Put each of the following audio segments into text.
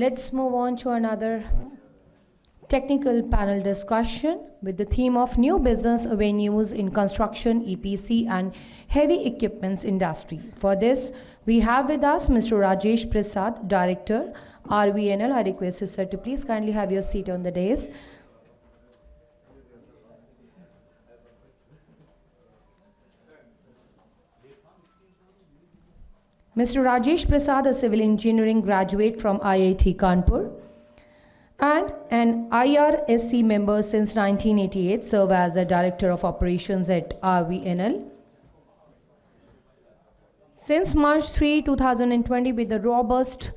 Let's move on to another technical panel discussion with the theme of new business avenues in construction, EPC, and heavy equipments industry. For this, we have with us Mr. Rajesh Prasad, Director, RVNL. I request you, sir, to please kindly have your seat on the dais. Mr. Rajesh Prasad, a civil engineering graduate from IIT Kanpur and an IRSC member since 1988, served as a Director of Operations at RVNL. Since March 3, 2020, with a robust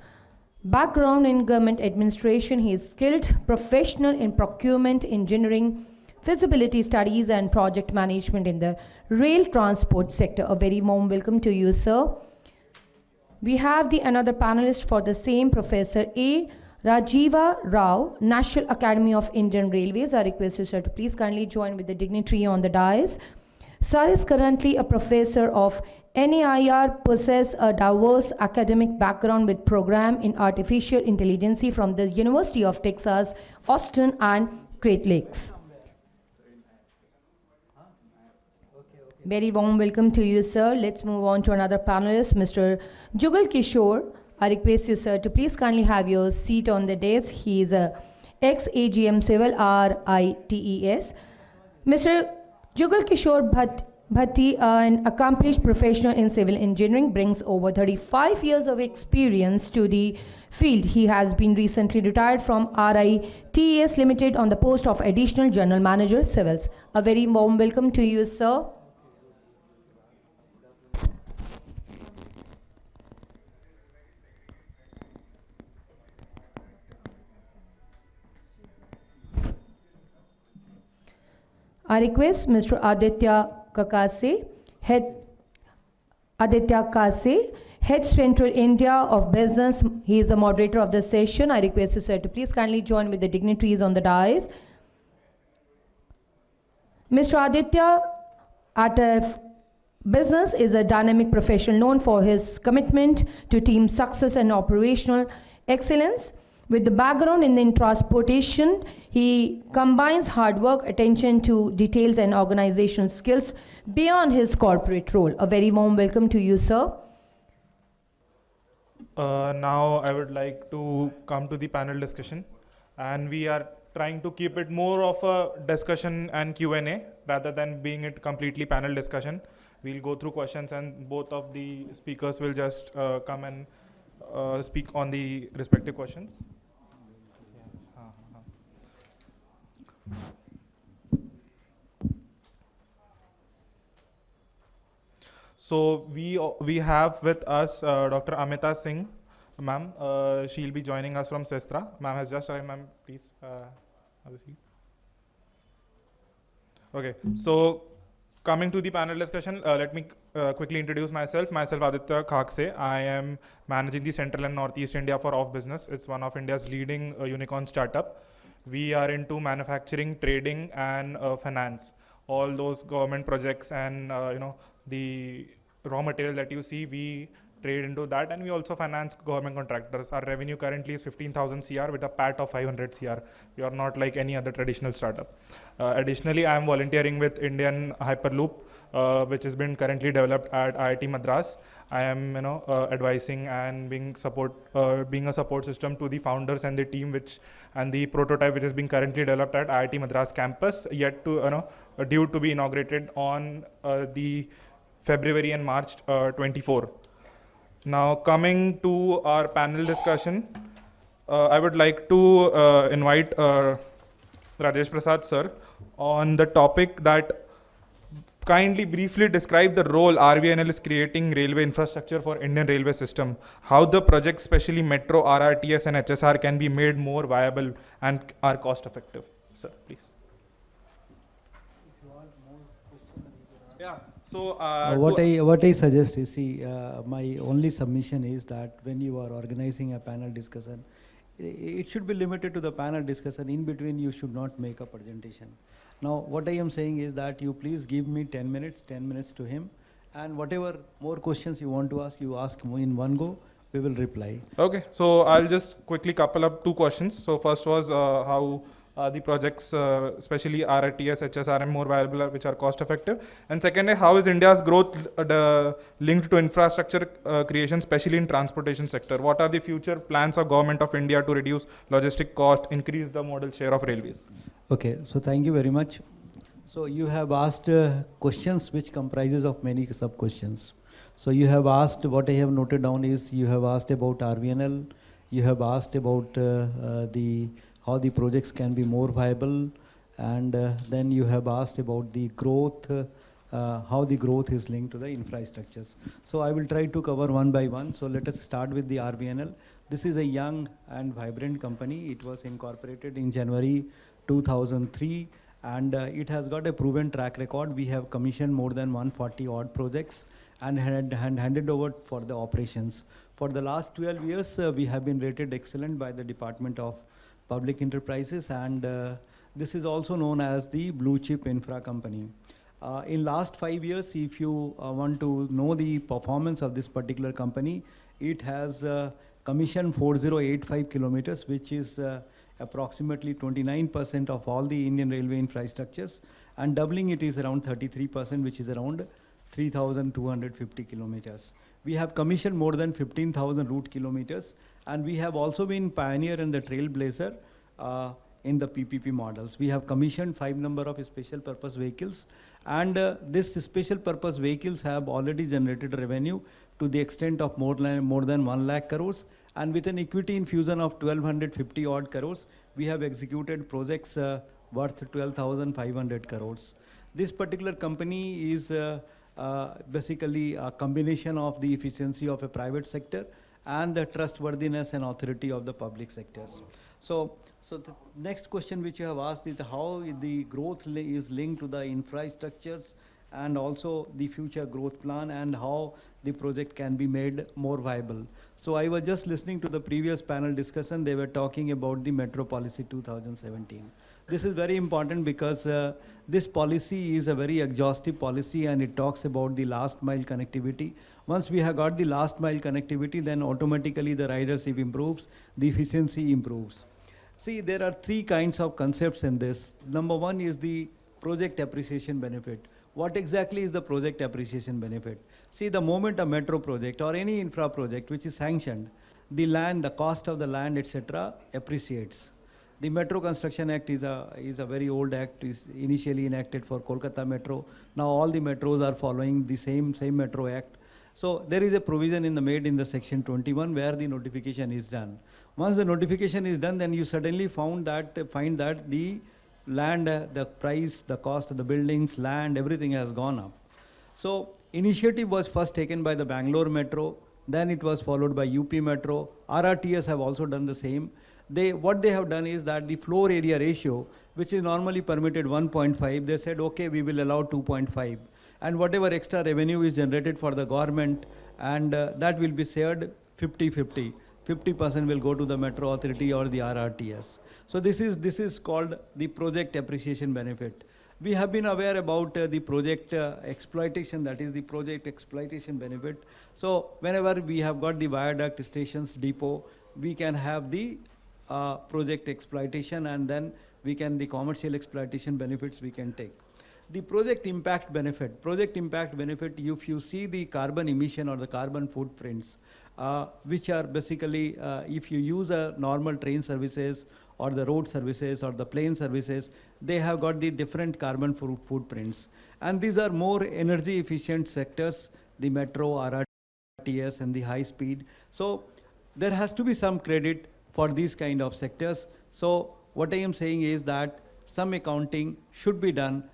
background in government administration, he is skilled professional in procurement, engineering, feasibility studies, and project management in the rail transport sector. A very warm welcome to you, sir. We have another panelist for the same, Professor A. Rajiva Rao, National Academy of Indian Railways. I request you, sir, to please kindly join with the dignitary on the dais. Sir is currently a professor of NAIR, possesses a diverse academic background with program in artificial intelligence from the University of Texas, Austin, and Great Lakes. Very warm welcome to you, sir. Let's move on to another panelist, Mr. Jugal Kishore. I request you, sir, to please kindly have your seat on the dais. He is a ex-AGM Civil, RITES. Mr. Jugal Kishore Bhatti, an accomplished professional in civil engineering, brings over 35 years of experience to the field. He has been recently retired from RITES Limited on the post of Additional General Manager, Civils. A very warm welcome to you, sir. I request Mr. Aditya Kase, Head Central India of Business. He is a moderator of the session. I request you, sir, to please kindly join with the dignitaries on the dais. Mr. Aditya at Business is a dynamic professional known for his commitment to team success and operational excellence. With the background in transportation, he combines hard work, attention to details, and organizational skills beyond his corporate role. A very warm welcome to you, sir. Now I would like to come to the panel discussion, and we are trying to keep it more of a discussion and Q&A rather than being it completely panel discussion. We'll go through questions and both of the speakers will just come and speak on the respective questions. So we have with us Dr. Amita Singh, ma'am. She'll be joining us from Sestra. Ma'am has just arrived. Ma'am, please have a seat. Okay, so coming to the panel discussion, let me quickly introduce myself. Myself, Aditya Khakse. I am managing the Central and Northeast India for Off Business. It's one of India's leading unicorn startup. We are into manufacturing, trading, and finance. All those government projects and the raw material that you see, we trade into that, and we also finance government contractors. Our revenue currently is 15,000 CR with a PAT of 500 CR. We are not like any other traditional startup. Additionally, I am volunteering with Indian Hyperloop, which has been currently developed at IIT Madras. I am advising and being a support system to the founders and the team and the prototype which is being currently developed at IIT Madras campus, yet to due to be inaugurated on the February and March 24. Now coming to our panel discussion, I would like to invite Rajesh Prasad sir on the topic that kindly briefly describe the role RVNL is creating railway infrastructure for Indian railway system, how the projects, especially Metro, RRTS and HSR, can be made more viable and are cost effective. Sir, please. If you want more questions, yeah. So what I suggest is, my only submission is that when you are organizing a panel discussion, it should be limited to the panel discussion. In between, you should not make a presentation. Now, what I am saying is that you please give me 10 minutes to him, and whatever more questions you want to ask, you ask in one go. we will reply. Okay, so I'll just quickly couple up two questions. So first was how the projects, especially RTS, HSRM, more viable, which are cost effective. And second is how is India's growth linked to infrastructure creation, especially in transportation sector? What are the future plans of government of India to reduce logistic cost, increase the modal share of railways? Okay, so thank you very much. So you have asked questions which comprises of many sub-questions. So you have asked, what I have noted down is, you have asked about RVNL, you have asked about how the projects can be more viable, and then you have asked about the growth, how the growth is linked to the infrastructures. So I will try to cover one by one. So let us start with the RVNL. This is a young and vibrant company. It was incorporated in January 2003, and it has got a proven track record. We have commissioned more than 140 odd projects and handed over for the operations. For the last 12 years, we have been rated excellent by the Department of Public Enterprises, and this is also known as the blue chip infra company. In last 5 years, if you want to know the performance of this particular company, it has commissioned 4085 kilometers, which is approximately 29% of all the Indian railway infrastructures, and doubling it is around 33%, which is around 3,250 kilometers. We have commissioned more than 15,000 route kilometers, and we have also been pioneer and the trailblazer in the PPP models. We have commissioned 5 number of special purpose vehicles, and these special purpose vehicles have already generated revenue to the extent of more than 1 lakh crores, and with an equity infusion of 1250 odd crores, we have executed projects worth 12,500 crores. This particular company is basically a combination of the efficiency of a private sector and the trustworthiness and authority of the public sectors. So the next question which you have asked is how the growth is linked to the infrastructures and also the future growth plan and how the project can be made more viable. So I was just listening to the previous panel discussion. They were talking about the Metro Policy 2017. This is very important because this policy is a very exhaustive policy, and it talks about the last mile connectivity. Once we have got the last mile connectivity, then automatically the ridership improves, the efficiency improves. See, there are 3 kinds of concepts in this. Number 1 is the project appreciation benefit. What exactly is the project appreciation benefit? See, the moment a metro project or any infra project which is sanctioned, the land, the cost of the land, etc., appreciates. The Metro Construction Act is a very old act. Is initially enacted for Kolkata Metro. Now all the metros are following the same Metro Act. So there is a provision made in the section 21 where the notification is done. Once the notification is done, then you suddenly find that the land, the price, the cost of the buildings, land, everything has gone up. So initiative was first taken by the Bangalore Metro, then it was followed by UP Metro. RRTS have also done the same. What they have done is that the floor area ratio, which is normally permitted 1.5, they said, okay, we will allow 2.5. And whatever extra revenue is generated for the government, and that will be shared 50-50. 50% will go to the Metro Authority or the RRTS. So this is called the project appreciation benefit. We have been aware about the project exploitation, that is the project exploitation benefit. So whenever we have got the viaduct, stations, depot, we can have the project exploitation, and then the commercial exploitation benefits we can take. The project impact benefit, if you see the carbon emission or the carbon footprints, which are basically, if you use a normal train services or the road services or the plane services, they have got the different carbon footprints. And these are more energy efficient sectors, the metro, RRTS and the high speed. So there has to be some credit for these kind of sectors. So what I am saying is that some accounting should be done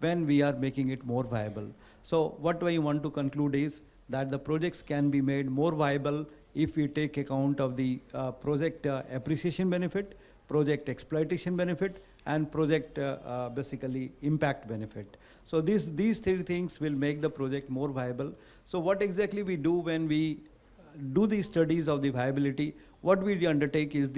when we are making it more viable. So what I want to conclude is that the projects can be made more viable if we take account of the project appreciation benefit, project exploitation benefit, and project basically impact benefit. So these 3 things will make the project more viable. So what exactly we do when we do the studies of the viability, what we undertake is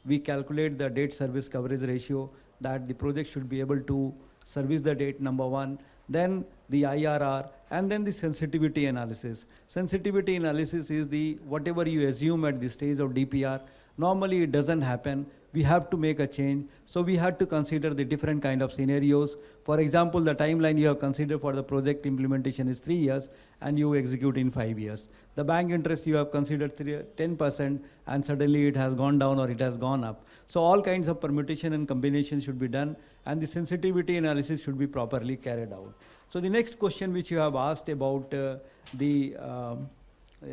we calculate the debt service coverage ratio, that the project should be able to service the debt, number 1. then the IRR, and then the sensitivity analysis. Sensitivity analysis is the whatever you assume at the stage of DPR. Normally it doesn't happen. We have to make a change. So we had to consider the different kind of scenarios. For example, the timeline you have considered for the project implementation is 3 years and you execute in 5 years. The bank interest you have considered 10% and suddenly it has gone down or it has gone up. So all kinds of permutation and combination should be done and the sensitivity analysis should be properly carried out. So the next question which you have asked about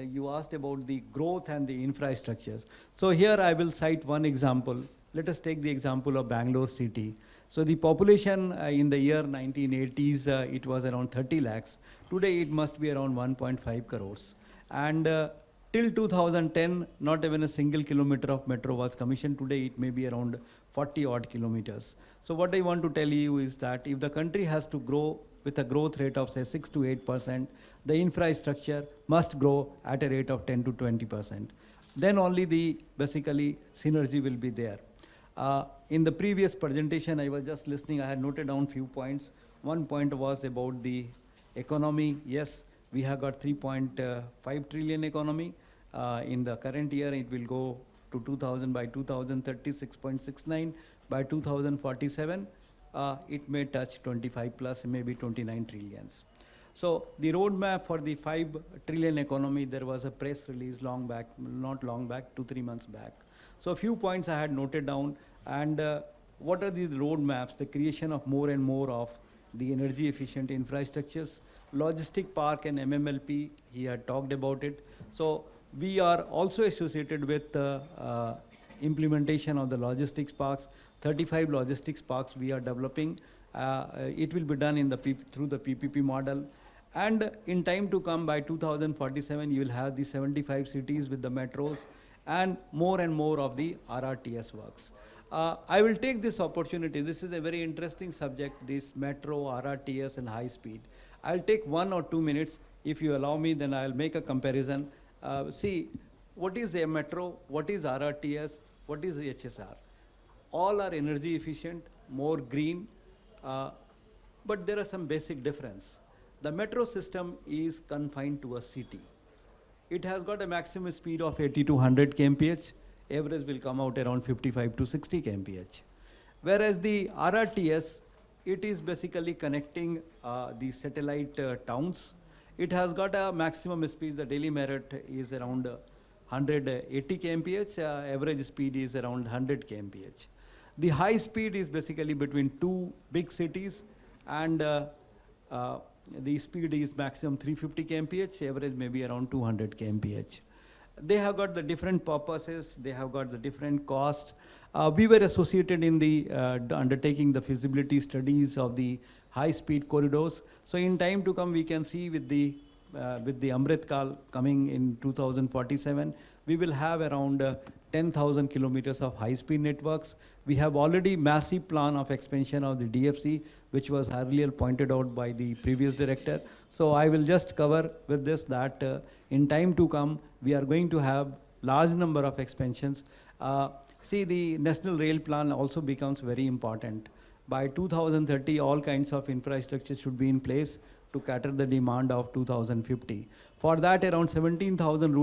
you asked about the growth and the infrastructures. So here I will cite one example. Let us take the example of Bangalore city. So the population in the year 1980s, it was around 30 lakhs. Today it must be around 1.5 crores. And till 2010, not even a single kilometer of metro was commissioned. Today it may be around 40 odd kilometers. So what I want to tell you is that if the country has to grow with a growth rate of say 6 to 8%, the infrastructure must grow at a rate of 10 to 20%. Then only the basically synergy will be there. In the previous presentation, I was just listening, I had noted down few points. One point was about the economy. Yes, we have got 3.5 trillion economy. In the current year, it will go to 2000 by 2030, 6.69. By 2047, it may touch 25 plus, maybe 29 trillions. So the roadmap for the 5 trillion economy, there was a press release long back, not long back, 2-3 months back. So a few points I had noted down, and what are these roadmaps? The creation of more and more of the energy efficient infrastructures, logistic park and MMLP, he had talked about it. So we are also associated with implementation of the logistics parks. 35 logistics parks we are developing. It will be done in the through the PPP model. And in time to come, by 2047, you will have the 75 cities with the metros and more of the RRTS works. I will take this opportunity. This is a very interesting subject, this metro, RRTS and high speed. I'll take 1 or 2 minutes. If you allow me, then I'll make a comparison. See, what is a metro? What is RRTS? What is HSR? All are energy efficient, more green, but there are some basic difference. The metro system is confined to a city. It has got a maximum speed of 80 to 100 kmph. Average will come out around 55 to 60 kmph. Whereas the RRTS, it is basically connecting the satellite towns. It has got a maximum speed, the daily merit is around 180 kmph, average speed is around 100 kmph. The high speed is basically between 2 big cities, and the speed is maximum 350 kmph, average maybe around 200 kmph. They have got the different purposes, they have got the different cost. We were associated in the undertaking the feasibility studies of the high speed corridors. So in time to come, we can see with the Amrit Kal coming in 2047, we will have around 10,000 kilometers of high-speed networks. We have already massive plan of expansion of the DFC, which was earlier pointed out by the previous director. So I will just cover with this that in time to come, we are going to have large number of expansions. See, the National Rail Plan also becomes very important. By 2030, all kinds of infrastructure should be in place to cater the demand of 2050. For that, around 17,000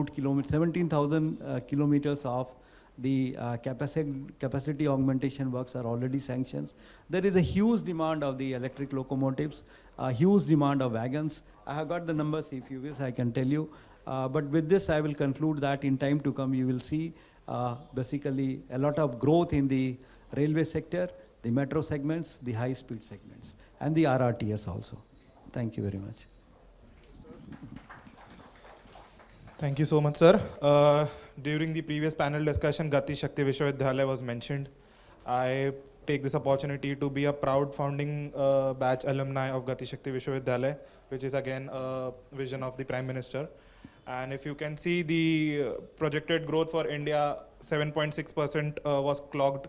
kilometers of the capacity augmentation works are already sanctioned. There is a huge demand of the electric locomotives, a huge demand of wagons. I have got the numbers, if you wish I can tell you. But with this, I will conclude that in time to come, you will see basically a lot of growth in the railway sector, the metro segments, the high-speed segments, and the RRTS also. Thank you very much. Thank you so much, sir. During the previous panel discussion, Gati Shakti Vishwavidyalaya was mentioned. I take this opportunity to be a proud founding batch alumni of Gati Shakti Vishwavidyalaya, which is again a vision of the Prime Minister. And if you can see the projected growth for India, 7.6% was clocked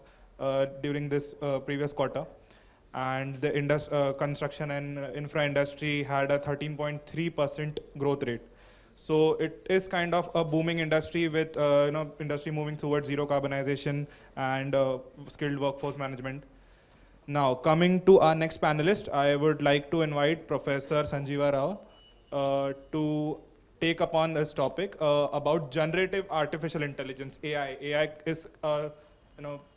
during this previous quarter. And the construction and infra industry had a 13.3% growth rate. So it is kind of a booming industry with industry moving towards zero carbonization and skilled workforce management. Now, coming to our next panelist, I would like to invite Professor Sanjeeva Rao to take upon this topic about generative artificial intelligence, AI. AI is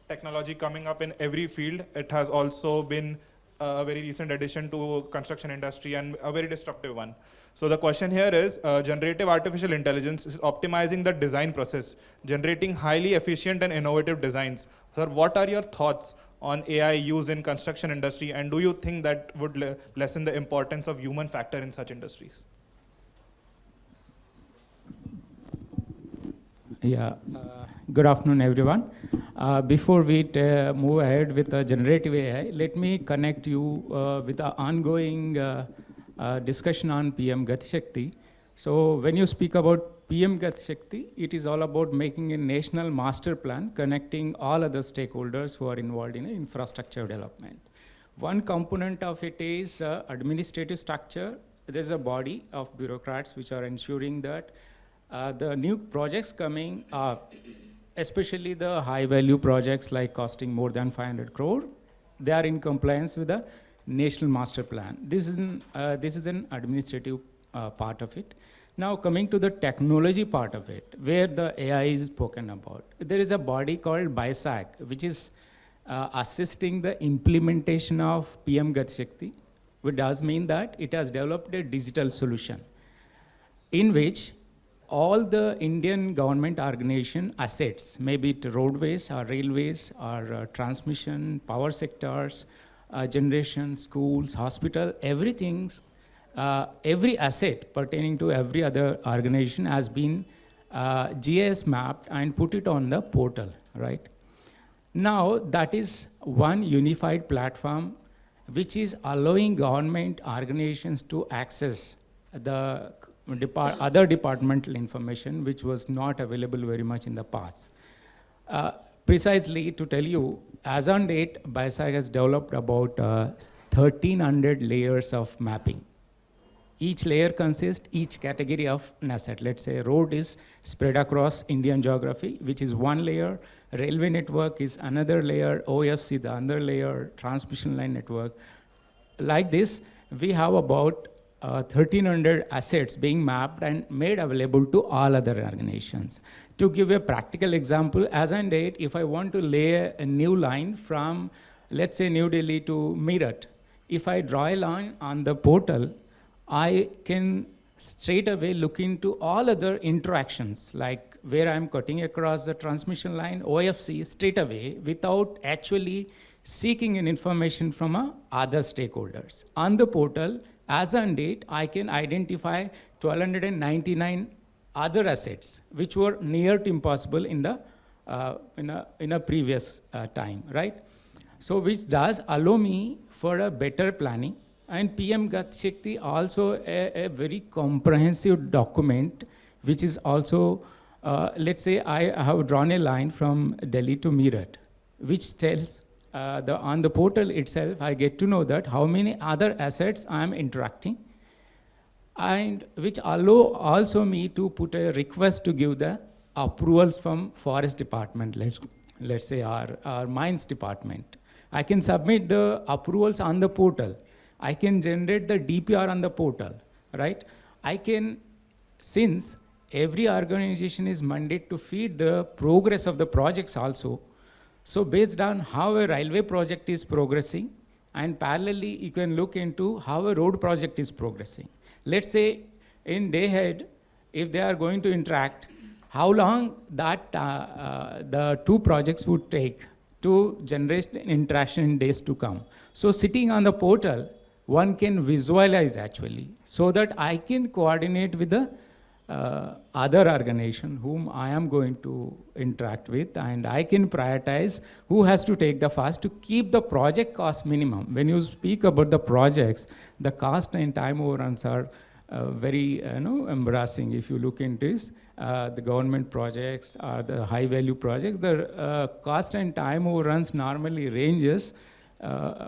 technology coming up in every field. It has also been a very recent addition to construction industry and a very disruptive one. So the question here is, generative artificial intelligence is optimizing the design process, generating highly efficient and innovative designs. Sir, what are your thoughts on AI use in construction industry, and do you think that would lessen the importance of human factor in such industries? Yeah, good afternoon, everyone. Before we move ahead with generative AI, let me connect you with the ongoing discussion on PM Gati Shakti. So when you speak about PM Gati Shakti, it is all about making a national master plan connecting all other stakeholders who are involved in infrastructure development. One component of it is administrative structure. There's a body of bureaucrats which are ensuring that the new projects coming up, especially the high value projects like costing more than 500 crore, they are in compliance with the national master plan. This is an administrative part of it. Now coming to the technology part of it, where the AI is spoken about, there is a body called BISAC, which is assisting the implementation of PM Gati Shakti, which does mean that it has developed a digital solution in which all the Indian government organization assets, maybe it roadways or railways or transmission, power sectors, generation, schools, hospital, everything, every asset pertaining to every other organization has been GIS mapped and put it on the portal, right? Now that is one unified platform which is allowing government organizations to access the other departmental information which was not available very much in the past. Precisely to tell you, as on date, BISAC has developed about 1,300 layers of mapping. Each layer consists each category of an asset. Let's say road is spread across Indian geography, which is one layer. Railway network is another layer. OFC, the other layer. Transmission line network. Like this, we have about 1,300 assets being mapped and made available to all other organizations. To give a practical example, as on date, if I want to lay a new line from, let's say, New Delhi to Meerut, if I draw a line on the portal, I can straight away look into all other interactions, like where I'm cutting across the transmission line, OFC, straight away, without actually seeking an information from other stakeholders. On the portal, as on date, I can identify 1,299 other assets which were near to impossible in a previous time, right? So which does allow me for a better planning. And PM Gati Shakti also a very comprehensive document which is also, let's say I have drawn a line from Delhi to Meerut, which tells on the portal itself, I get to know that how many other assets I am interacting, and which allow also me to put a request to give the approvals from forest department, let's say our mines department. I can submit the approvals on the portal. I can generate the DPR on the portal, right? I can, since every organization is mandated to feed the progress of the projects also, so based on how a railway project is progressing, and parallelly you can look into how a road project is progressing. Let's say in day ahead, if they are going to interact, how long that the two projects would take to generate an interaction in days to come. So sitting on the portal, one can visualize actually, so that I can coordinate with the other organization whom I am going to interact with, and I can prioritize who has to take the first to keep the project cost minimum. When you speak about the projects, the cost and time overruns are very embarrassing. If you look into this, the government projects or the high value projects, the cost and time overruns normally ranges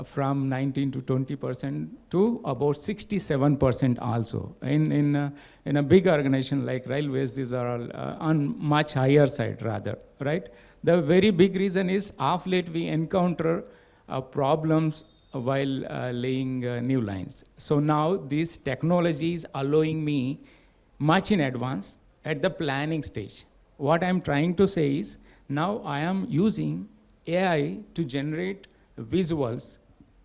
from 19 to 20% to about 67% also. In a big organization like railways, these are all on much higher side rather, right? The very big reason is of late we encounter problems while laying new lines. So now this technology is allowing me much in advance at the planning stage. What I'm trying to say is, now I am using AI to generate visuals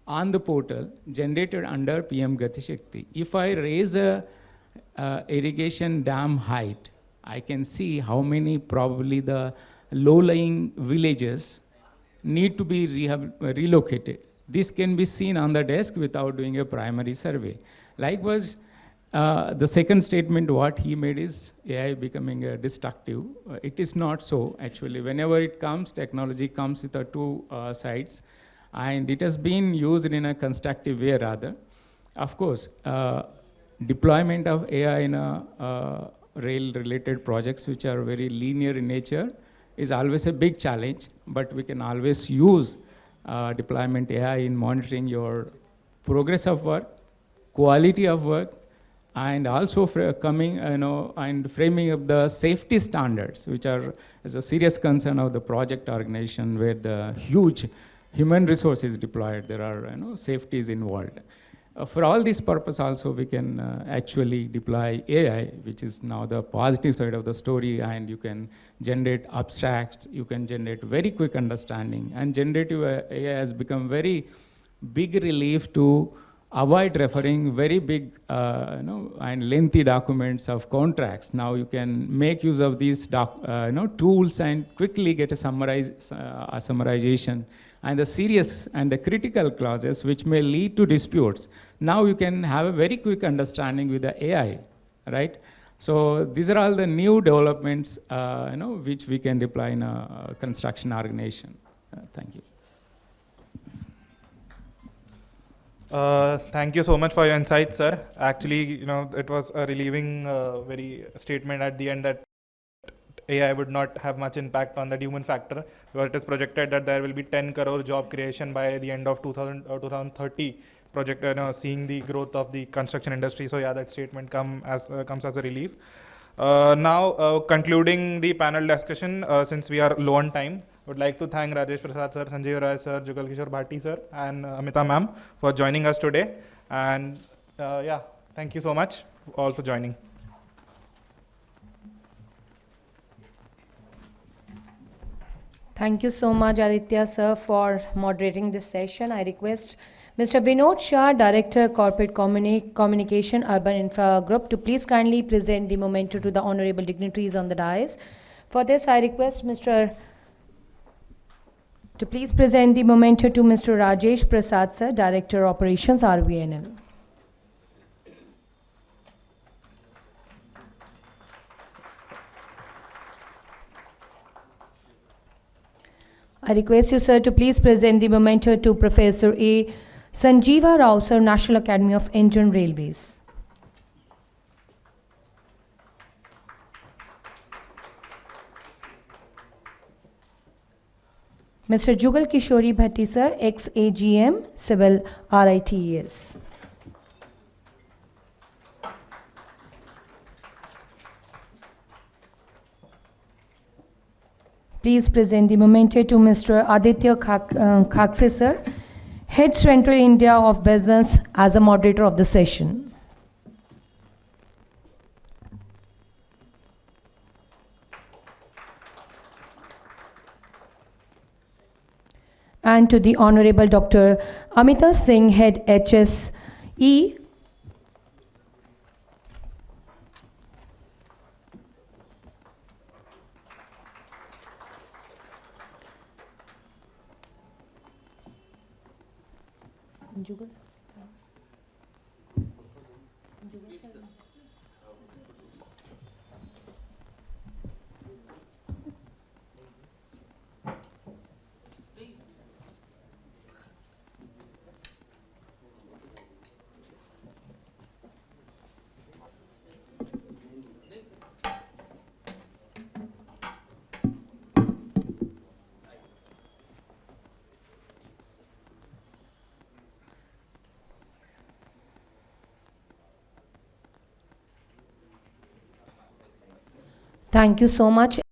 on the portal generated under PM Gati Shakti. If I raise a irrigation dam height, I can see how many probably the low-lying villages need to be relocated. This can be seen on the desk without doing a primary survey. Likewise, the second statement what he made is AI becoming destructive. It is not so, actually. Whenever it comes, technology comes with two sides, and it has been used in a constructive way rather. Of course, deployment of AI in rail-related projects which are very linear in nature is always a big challenge, but we can always use deployment AI in monitoring your progress of work, quality of work, and also coming, and framing up the safety standards, which is a serious concern of the project organization where the huge human resources deployed, there are safeties involved. For all this purpose also, we can actually deploy AI, which is now the positive side of the story, and you can generate abstracts, you can generate very quick understanding, and generative AI has become very big relief to avoid referring very big and lengthy documents of contracts. Now you can make use of these tools and quickly get a summarization. And the serious and the critical clauses which may lead to disputes, now you can have a very quick understanding with the AI, right? So these are all the new developments which we can deploy in a construction organization. Thank you. Thank you so much for your insights, sir. Actually, it was a relieving very statement at the end that AI would not have much impact on the human factor, where it is projected that there will be 10 crore job creation by the end of 2030, seeing the growth of the construction industry. So yeah, that statement comes as a relief. Now, concluding the panel discussion, since we are low on time, would like to thank Rajesh Prasad sir, Sanjay Roy sir, Jugal Kishore Bhati sir, and Amita ma'am for joining us today. And yeah, thank you so much all for joining. Thank you so much, Aditya sir, for moderating this session. I request Mr. Vinod Shah, Director, Corporate Communication, Urban Infra Group, to please kindly present the memento to the honorable dignitaries on the dais. For this, I request to please present the memento to Mr. Rajesh Prasad sir, Director, Operations, RVNL. I request you, sir, to please present the memento to Professor A. Sanjeeva Rao, sir, National Academy of Indian Railways. Mr. Jugal Kishori Bhatti, sir, ex-AGM, Civil RITES. Please present the memento to Mr. Aditya Khakse, sir, Head Central India of Business, as a moderator of the session. And to the Honorable Dr. Amita Singh, Head HSE, Jugal. Thank you so much.